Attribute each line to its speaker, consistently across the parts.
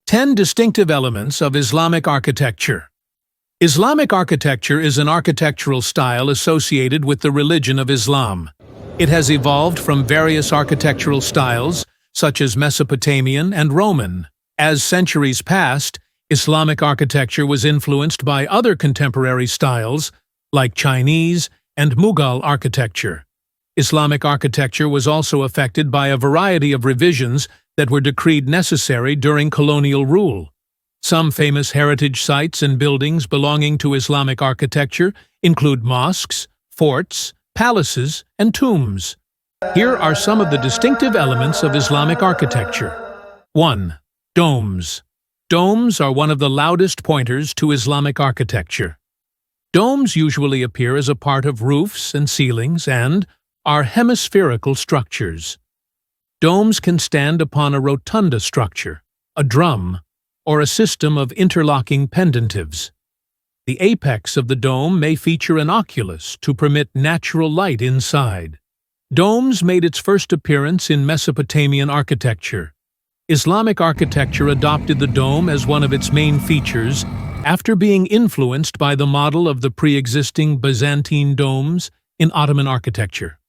Speaker 1: 10 distinctive elements of Islamic architecture. Islamic architecture is an architectural style associated with the religion of Islam. It has evolved from various architectural styles, such as Mesopotamian and Roman. As centuries passed, Islamic architecture was influenced by other contemporary styles, like Chinese and Mughal architecture. Islamic architecture was also affected by a variety of revisions that were decreed necessary during colonial rule. Some famous heritage sites and buildings belonging to Islamic architecture include mosques, forts, palaces, and tombs. Here are some of the distinctive elements of Islamic architecture. 1. Domes. Domes are one of the loudest pointers to Islamic architecture. Domes usually appear as a part of roofs and ceilings and are hemispherical structures. Domes can stand upon a rotunda structure, a drum, or a system of interlocking pendentives. The apex of the dome may feature an oculus to permit natural light inside. Domes made its first appearance in Mesopotamian architecture. Islamic architecture adopted the dome as one of its main features after being influenced by the model of the pre-existing Byzantine domes in Ottoman architecture.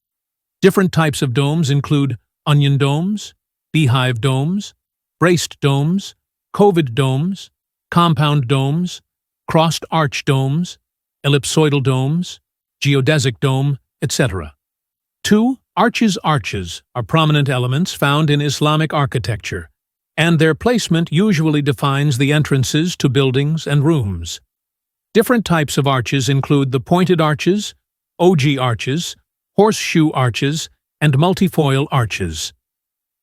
Speaker 1: Different types of domes include onion domes, beehive domes, braced domes, coved domes, compound domes, crossed arch domes, ellipsoidal domes, geodesic dome, etc. 2. Arches. Arches are prominent elements found in Islamic architecture, and their placement usually defines the entrances to buildings and rooms. Different types of arches include the pointed arches, ogee arches, horseshoe arches, and multifoil arches.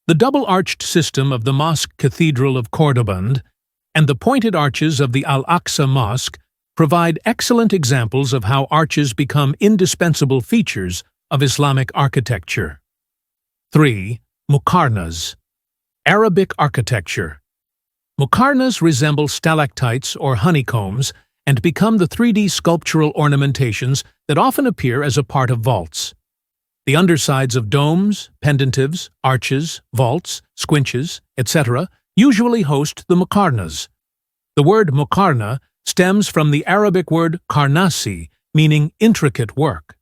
Speaker 1: The double-arched system of the Mosque Cathedral of Cordoba and the pointed arches of the Al-Aqsa Mosque provide excellent examples of how arches become indispensable features of Islamic architecture. 3. Muqarnas. Arabic architecture. Muqarnas resemble stalactites or honeycombs and become the 3D sculptural ornamentations that often appear as a part of vaults. The undersides of domes, pendentives, arches, vaults, squinches, etc. usually host the muqarnas. The word muqarna stems from the Arabic word qarnasi, meaning intricate work.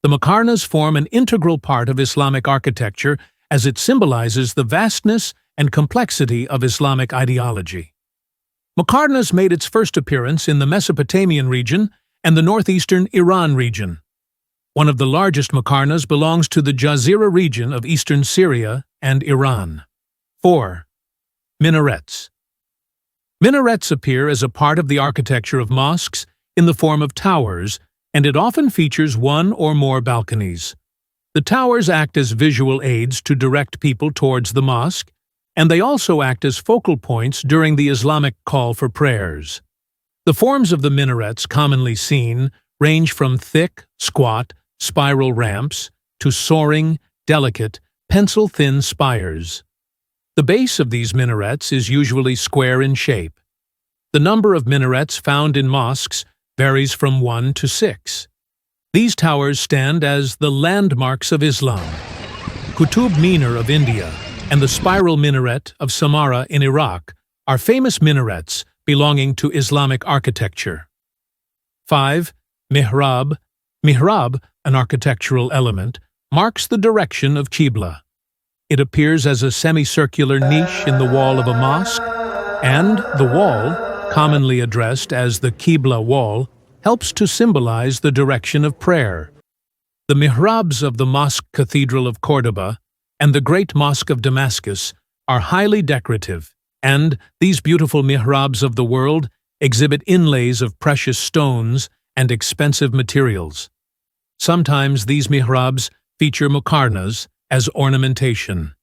Speaker 1: The muqarnas form an integral part of Islamic architecture as it symbolizes the vastness and complexity of Islamic ideology. Muqarnas made its first appearance in the Mesopotamian region and the northeastern Iran region. One of the largest muqarnas belongs to the Jazira region of eastern Syria and Iran. 4. Minarets. Minarets appear as a part of the architecture of mosques in the form of towers, and it often features one or more balconies. The towers act as visual aids to direct people towards the mosque, and they also act as focal points during the Islamic call for prayers. The forms of the minarets commonly seen range from thick, squat, spiral ramps to soaring, delicate, pencil-thin spires. The base of these minarets is usually square in shape. The number of minarets found in mosques varies from 1 to 6. These towers stand as the landmarks of Islam. Qutub Minar of India and the spiral minaret of Samarra in Iraq are famous minarets belonging to Islamic architecture. 5. Mihrab. Mihrab, an architectural element, marks the direction of Qibla. It appears as a semicircular niche in the wall of a mosque, and the wall, commonly addressed as the Qibla wall, helps to symbolize the direction of prayer. The Mihrabs of the Mosque Cathedral of Cordoba and the Great Mosque of Damascus are highly decorative, and these beautiful mihrabs of the world exhibit inlays of precious stones and expensive materials. Sometimes these mihrabs feature muqarnas as ornamentation.